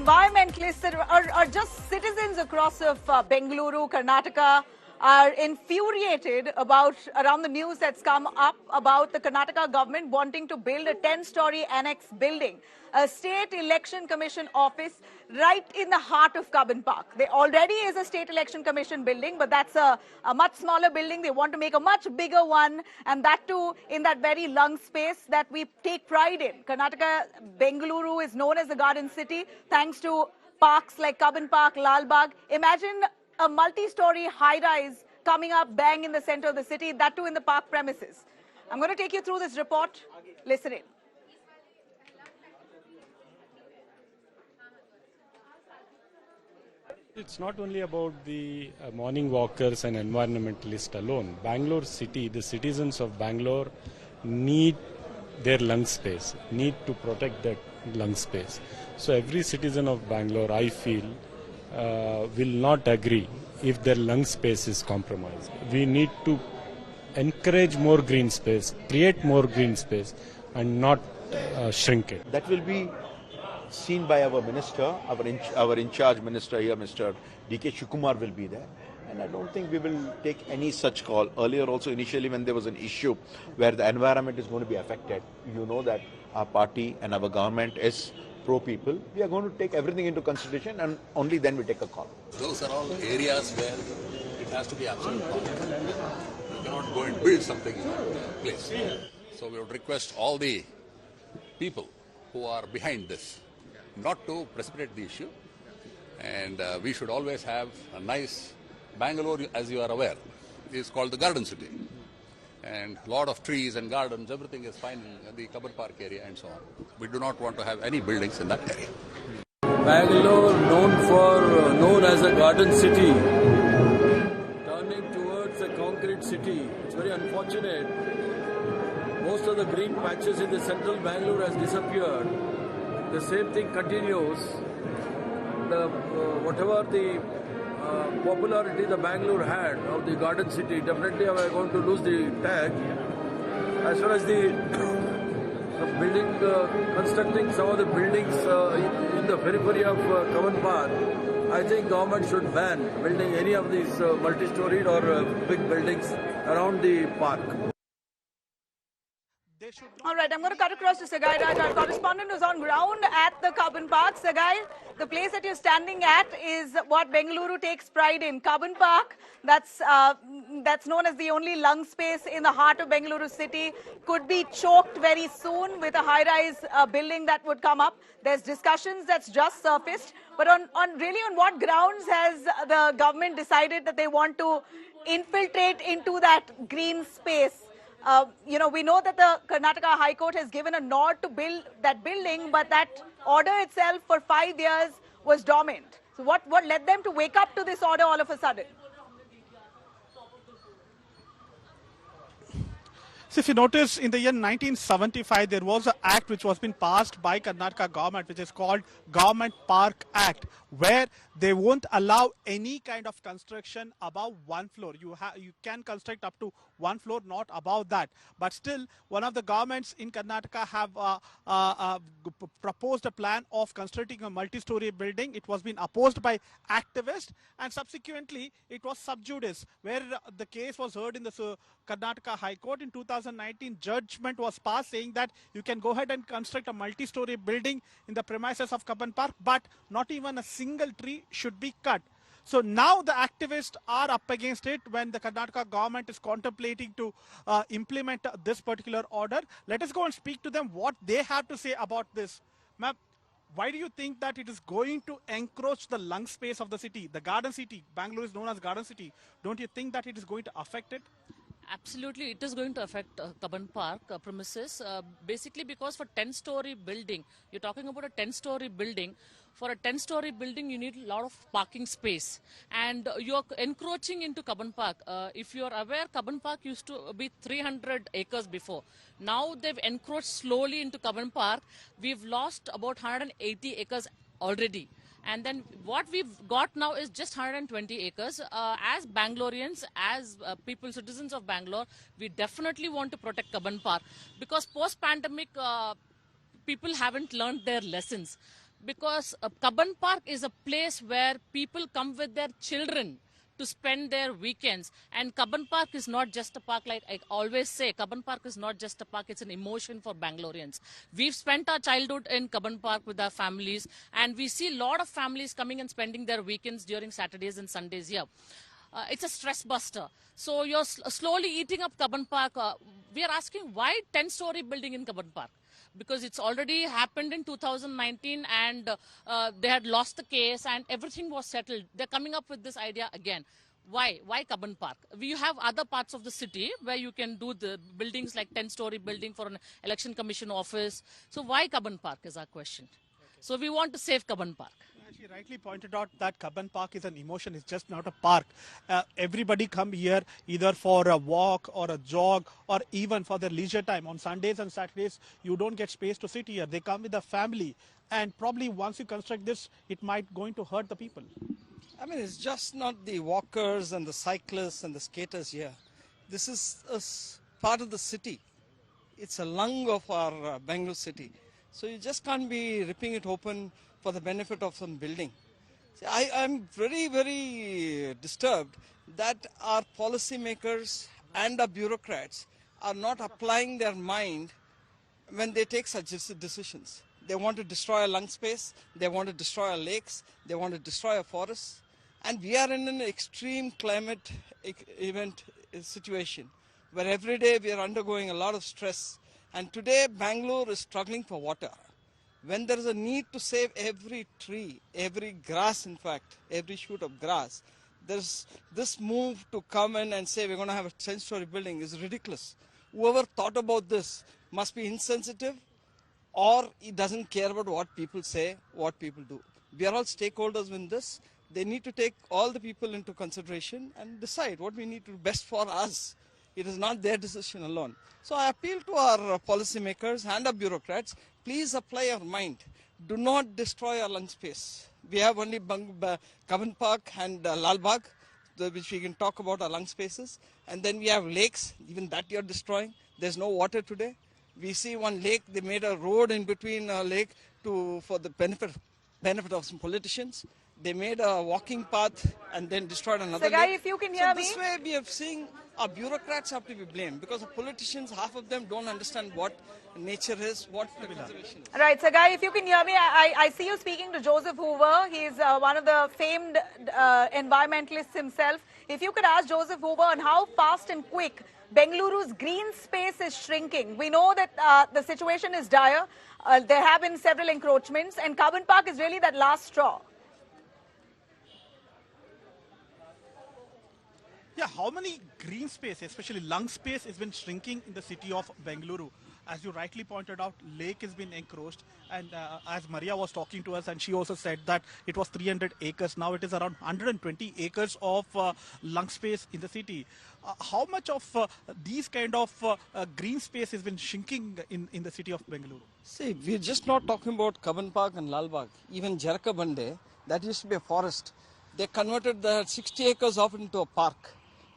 environmentalists are just citizens across of Bengaluru, Karnataka, are infuriated around the news that's come up about the Karnataka government wanting to build a 10-story annex building, a state election commission office right in the heart of Cubbon Park. There already is a state election commission building, but that's a much smaller building. They want to make a much bigger one, and that too in that very lung space that we take pride in. Karnataka, Bengaluru is known as the Garden City thanks to parks like Cubbon Park, Lal Bagh. Imagine a multi-story high-rise coming up bang in the center of the city, that too in the park premises. I'm going to take you through this report. Listen in. It's not only about the morning walkers and environmentalists alone. Bangalore city, the citizens of Bangalore need their lung space, need to protect that lung space. So every citizen of Bangalore, I feel, will not agree if their lung space is compromised. We need to encourage more green space, create more green space, and not shrink it. That will be seen by our minister, our in-charge minister here, Mr. D.K. Shukumar will be there. And I don't think we will take any such call. Earlier also, initially when there was an issue where the environment is going to be affected, you know that our party and our government is pro-people. We are going to take everything into consideration and only then we take a call. Those are all areas where it has to be absolute law. You cannot go and build something in that place. So we would request all the people who are behind this not to precipitate the issue, and we should always have a nice Bangalore, as you are aware, is called the Garden City, and a lot of trees and gardens, everything is fine in the Cubbon Park area and so on. We do not want to have any buildings in that area. Bangalore, known as a garden city, turning towards a concrete city. It's very unfortunate. Most of the green patches in the central Bangalore has disappeared. The same thing continues. Whatever the popularity the Bangalore had of the garden city, definitely we are going to lose the tag. As far as the building, constructing some of the buildings in the periphery of Cubbon Park, I think government should ban building any of these multi-storied or big buildings around the park. All right, I'm going to cut across to Sagai Raj, our correspondent who's on ground at the Cubbon Park. Sagai, the place that you're standing at is what Bengaluru takes pride in. Cubbon Park, that's known as the only lung space in the heart of Bengaluru city, could be choked very soon with a high-rise building that would come up. There's discussions that's just surfaced, but on what grounds has the government decided that they want to infiltrate into that green space? We know that the Karnataka High Court has given a nod to build that building, but that order itself for 5 years was dormant. So what led them to wake up to this order all of a sudden? So if you notice, in the year 1975, there was an act which was been passed by Karnataka government, which is called Government Park Act, where they won't allow any kind of construction above one floor. You can construct up to one floor, not above that. But still, one of the governments in Karnataka have proposed a plan of constructing a multi-story building. It was being opposed by activists, and subsequently it was sub judice, where the case was heard in the Karnataka High Court. In 2019, judgment was passed saying that you can go ahead and construct a multi-story building in the premises of Cubbon Park, but not even a single tree should be cut. So now the activists are up against it when the Karnataka government is contemplating to implement this particular order. Let us go and speak to them what they have to say about this. Ma'am, why do you think that it is going to encroach the lung space of the city, the garden city? Bangalore is known as garden city. Don't you think that it is going to affect it? Absolutely, it is going to affect Cubbon Park premises, basically because for 10-story building, you're talking about a 10-story building. For a 10-story building, you need a lot of parking space, and you're encroaching into Cubbon Park. If you're aware, Cubbon Park used to be 300 acres before. Now they've encroached slowly into Cubbon Park. We've lost about 180 acres already. And then what we've got now is just 120 acres. As Bangaloreans, as people, citizens of Bangalore, we definitely want to protect Cubbon Park because post-pandemic, people haven't learned their lessons. because Cubbon Park is a place where people come with their children to spend their weekends. And Cubbon Park is not just a park, like I always say, Cubbon Park is not just a park, it's an emotion for Bangaloreans. We've spent our childhood in Cubbon Park with our families, and we see a lot of families coming and spending their weekends during Saturdays and Sundays here. It's a stress buster. So you're slowly eating up Cubbon Park. We are asking why 10-story building in Cubbon Park? Because it's already happened in 2019 and they had lost the case and everything was settled. They're coming up with this idea again. Why? Why Cubbon Park? We have other parts of the city where you can do the buildings like 10-story building for an election commission office. So why Cubbon Park is our question. So we want to save Cubbon Park. She rightly pointed out that Cubbon Park is an emotion. It's just not a park. Everybody come here either for a walk or a jog or even for their leisure time. On Sundays and Saturdays, you don't get space to sit here. They come with a family. And probably once you construct this, it might going to hurt the people. I mean, it's just not the walkers and the cyclists and the skaters here. This is a part of the city. It's a lung of our Bangalore city. So you just can't be ripping it open for the benefit of some building. See, I'm very, very disturbed that our policymakers and our bureaucrats are not applying their mind when they take such decisions. They want to destroy our lung space, they want to destroy our lakes, they want to destroy our forests. And we are in an extreme climate event situation where every day we are undergoing a lot of stress. And today Bangalore is struggling for water. When there is a need to save every tree, every grass in fact, every shoot of grass, there's this move to come in and say we're going to have a 10-story building is ridiculous. Whoever thought about this must be insensitive or he doesn't care about what people say, what people do. We are all stakeholders in this. They need to take all the people into consideration and decide what we need to do best for us. It is not their decision alone. So I appeal to our policymakers and our bureaucrats, please apply your mind. Do not destroy our lung space. We have only Cubbon Park and Lal Bagh, which we can talk about our lung spaces. And then we have lakes, even that you're destroying. There's no water today. We see one lake, they made a road in between a lake for the benefit of some politicians. They made a walking path and then destroyed another Sagai, lake. if you can hear me. This way we have seen our bureaucrats have to be blamed because the politicians, half of them don't understand what nature is, what the conservation is. Right, Sagai, if you can hear me, I see you speaking to Joseph Hoover. He's one of the famed environmentalists himself. If you could ask Joseph Hoover on how fast and quick Bengaluru's green space is shrinking. We know that the situation is dire. There have been several encroachments and Cubbon Park is really that last straw. Yeah, how many green space, especially lung space, has been shrinking in the city of Bengaluru? As you rightly pointed out, lake has been encroached, and as Maria was talking to us, and she also said that it was 300 acres. Now it is around 120 acres of lung space in the city. How much of these kind of green space has been shrinking in the city of Bengaluru? See, we're just not talking about Cubbon Park and Lal Bagh. Even Jarka Bande, that used to be a forest. They converted the 60 acres of it into a park.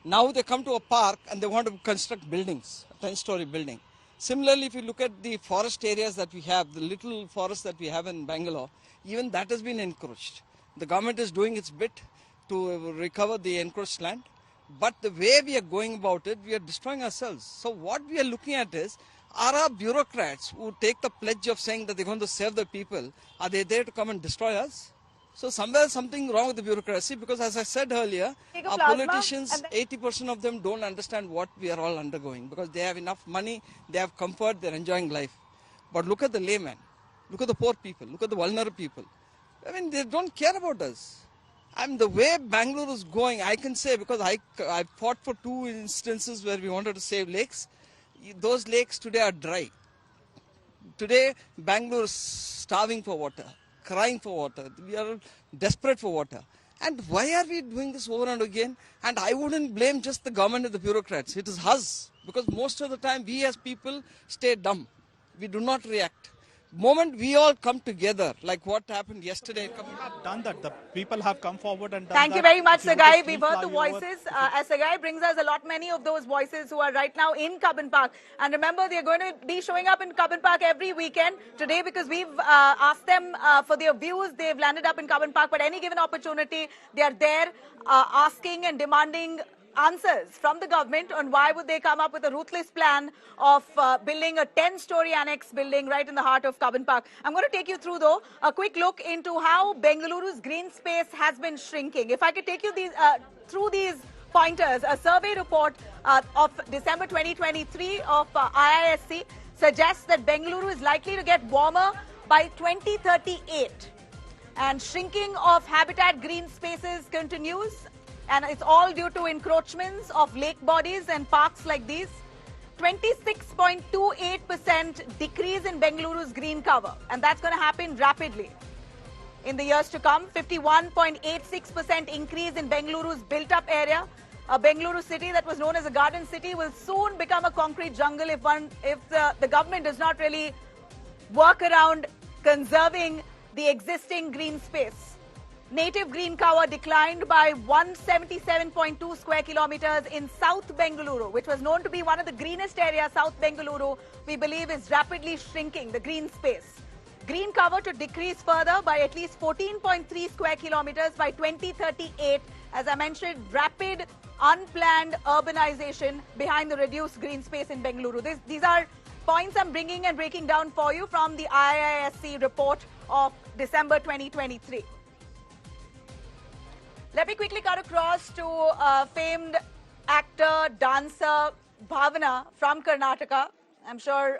Now they come to a park and they want to construct buildings, a 10-story building. Similarly, if you look at the forest areas that we have, the little forest that we have in Bangalore, even that has been encroached. The government is doing its bit to recover the encroached land. But the way we are going about it, we are destroying ourselves. So what we are looking at is, are our bureaucrats who take the pledge of saying that they're going to serve the people, are they there to come and destroy us? So somewhere something wrong with the bureaucracy because as I said earlier, our politicians, 80% of them don't understand what we are all undergoing because they have enough money, they have comfort, they're enjoying life. But look at the layman, look at the poor people, look at the vulnerable people. I mean, they don't care about us. And the way Bangalore is going, I can say because I fought for 2 instances where we wanted to save lakes. Those lakes today are dry. Today, Bangalore is starving for water, crying for water. We are desperate for water. And why are we doing this over and again? And I wouldn't blame just the government and the bureaucrats. It is us. Because most of the time, we as people stay dumb. We do not react. moment we all come together, like what happened yesterday in Cubbon Park. Done that. The people have come forward and done Thank that. you very much, If you look at Sagai. steel We've heard the flyover, voices. As Sagai brings us many of those voices who are right now in Cubbon Park. And remember, they're going to be showing up in Cubbon Park every weekend. Today, because we've asked them for their views, they've landed up in Cubbon Park. But any given opportunity, they are there asking and demanding answers from the government on why would they come up with a ruthless plan of building a 10-story annex building right in the heart of Cubbon Park. I'm going to take you through, though, a quick look into how Bengaluru's green space has been shrinking. If I could take you through these pointers, a survey report of December 2023 of IISc suggests that Bengaluru is likely to get warmer by 2038. And shrinking of habitat green spaces continues. And it's all due to encroachments of lake bodies and parks like these. 26.28% decrease in Bengaluru's green cover. And that's going to happen rapidly in the years to come. 51.86% increase in Bengaluru's built-up area. A Bengaluru city that was known as a garden city will soon become a concrete jungle if the government does not really work around conserving the existing green space. Native green cover declined by 177.2 square kilometers in South Bengaluru, which was known to be one of the greenest areas. South Bengaluru, we believe, is rapidly shrinking, the green space. Green cover to decrease further by at least 14.3 square kilometers by 2038. As I mentioned, rapid, unplanned urbanization behind the reduced green space in Bengaluru. These are points I'm bringing and breaking down for you from the IISc report of December 2023. Let me quickly cut across to famed actor, dancer, Bhavana from Karnataka. I'm sure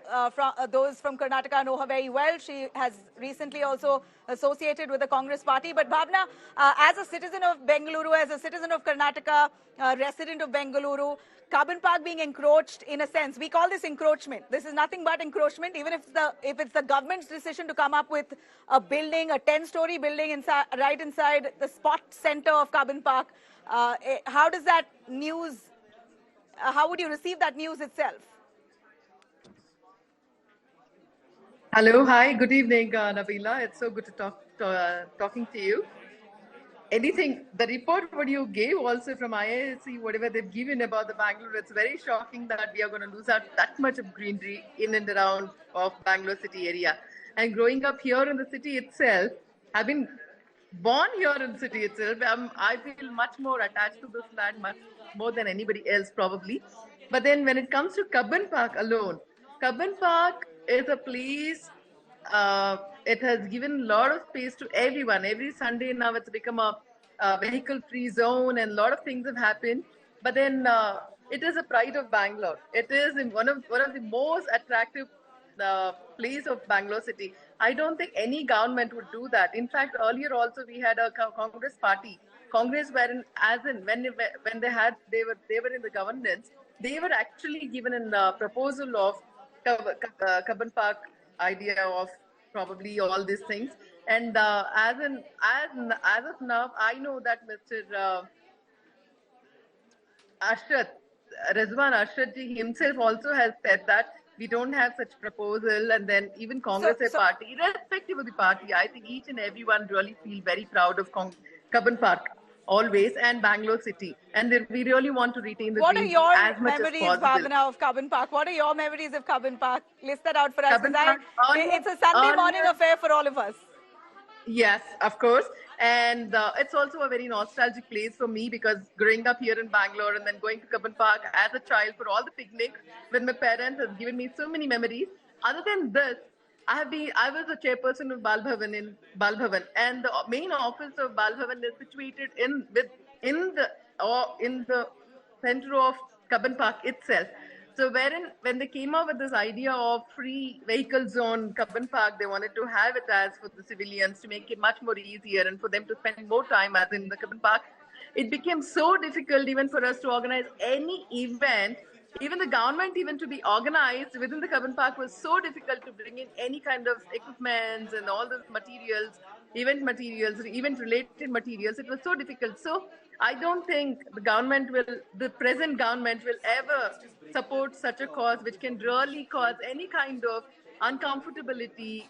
those from Karnataka know her very well. She has recently also associated with the Congress party. But Bhavana, as a citizen of Bengaluru, as a citizen of Karnataka, resident of Bengaluru, Cubbon Park being encroached in a sense, we call this encroachment. This is nothing but encroachment, even if it's the government's decision to come up with a building, a 10-story building right inside the spot center of Cubbon Park. How does that news, how would you receive that news itself? Hello, hi, good evening, Nabila. It's so good to talking to you. The report what you gave also from IISc, whatever they've given about the Bangalore, it's very shocking that we are going to lose out that much of greenery in and around of Bangalore city area. And growing up here in the city itself, I've been born here in the city itself. I feel much more attached to this land, much more than anybody else probably. But then when it comes to Cubbon Park alone, Cubbon Park is a place, it has given a lot of space to everyone. Every Sunday now it's become a vehicle-free zone and a lot of things have happened. But then it is a pride of Bangalore. It is in one of the most attractive place of Bangalore city. I don't think any government would do that. In fact, earlier also we had a Congress party. Congress wherein when they were in the governance, they were actually given a proposal of Cubbon Park idea of probably all these things. And as of now, I know that Mr. Rizwan Arshad ji himself also has said that we don't have such proposal, and then even Congress party, irrespective of the party, I think each and everyone really feel very proud of Cubbon Park always and Bangalore city, and we really want to retain the green as much as possible. What are your memories, Bhavana, of Cubbon Park? What are your memories of Cubbon Park? List that out for us. It's a Sunday morning affair for all of us. Yes, of course. And it's also a very nostalgic place for me because growing up here in Bangalore and then going to Cubbon Park as a child for all the picnics with my parents has given me so many memories. Other than this, I was a chairperson of Bal Bhavan in Bal Bhavan, and the main office of Bal Bhavan is situated in the center of Cubbon Park itself. So when they came up with this idea of free vehicle zone Cubbon Park, they wanted to have it as for the civilians to make it much more easier and for them to spend more time as in the Cubbon Park. It became so difficult even for us to organize any event. Even the government even to be organized within the Cubbon Park was so difficult to bring in any kind of equipment and all those materials, event related materials. It was so difficult. So I don't think the present government will ever support such a cause which can really cause any kind of uncomfortability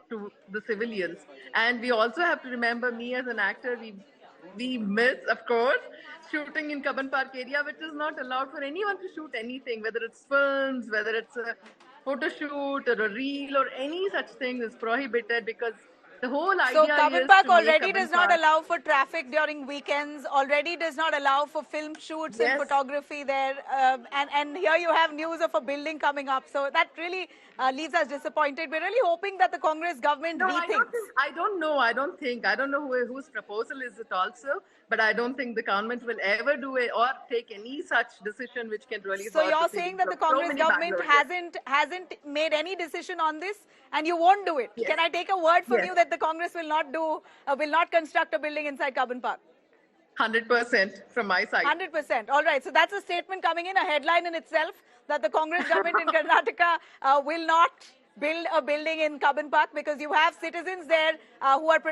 to the civilians. And we also have to remember, me as an actor, we miss, of course, shooting in Cubbon Park area, which is not allowed for anyone to shoot anything, whether it's films, whether it's a photo shoot or a reel or any such thing is prohibited, because the whole So idea Cubbon is Park to make already Cubbon does not Park. allow for traffic during weekends, already does not allow for film shoots and Yes. photography there. And here you have news of a building coming up. So that really leaves us disappointed. We're really hoping that the Congress government No, rethinks. I don't know. I don't know whose proposal is it also, but I don't think the government will ever do it or take any such decision which can really So hurt you're the saying feelings that the of so Congress many government Bangaloreans. hasn't made any decision on this, and you won't do it. Yes. Can I take a word from Yes. you that the Congress will not construct a building inside Cubbon Park? 100% from my side. 100%. All right. So that's a statement coming in, a headline in itself, that the Congress government in Karnataka will not build a building in Cubbon Park, because you have citizens there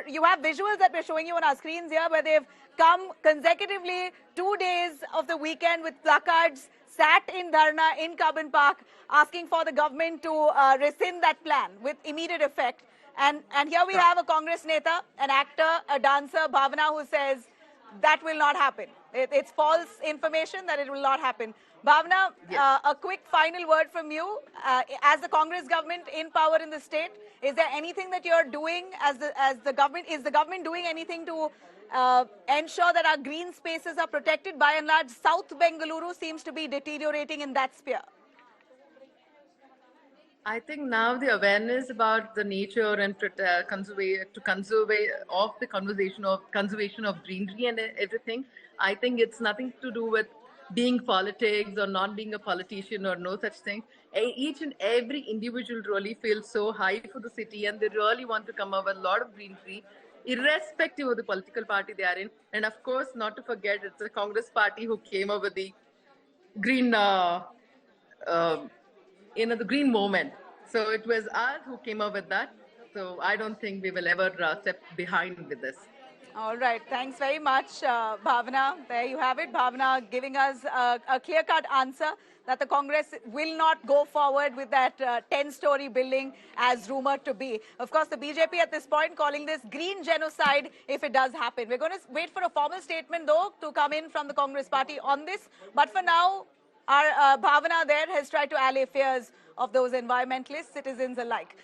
you have visuals that we're showing you on our screens here, where they've come consecutively 2 days of the weekend with placards, sat in dharna in Cubbon Park, asking for the government to rescind that plan with immediate effect. And here we have a Congress neta, an actor, a dancer, Bhavana, who says that will not happen. It's false information that it will not happen. Bhavana, Yes. a quick final word from you. As the Congress government in power in the state, is there anything that you're doing as the government? Is the government doing anything to ensure that our green spaces are protected? By and large, South Bengaluru seems to be deteriorating in that sphere. I think now the awareness about the nature and conservation of greenery and everything. I think it's nothing to do with being politics or not being a politician or no such thing. Each and every individual really feels so high for the city, and they really want to come up with a lot of greenery, irrespective of the political party they are in. And of course, not to forget, it's the Congress party who came up with the green uh, the green movement. So it was us who came up with that. So I don't think we will ever step behind with this. All right. Thanks very much, Bhavana. There you have it. Bhavana giving us a clear-cut answer that the Congress will not go forward with that 10-story building as rumored to be. Of course, the BJP at this point calling this green genocide if it does happen. We're going to wait for a formal statement, though, to come in from the Congress party on this. But for now, our Bhavana there has tried to allay fears of those environmentalists, citizens alike.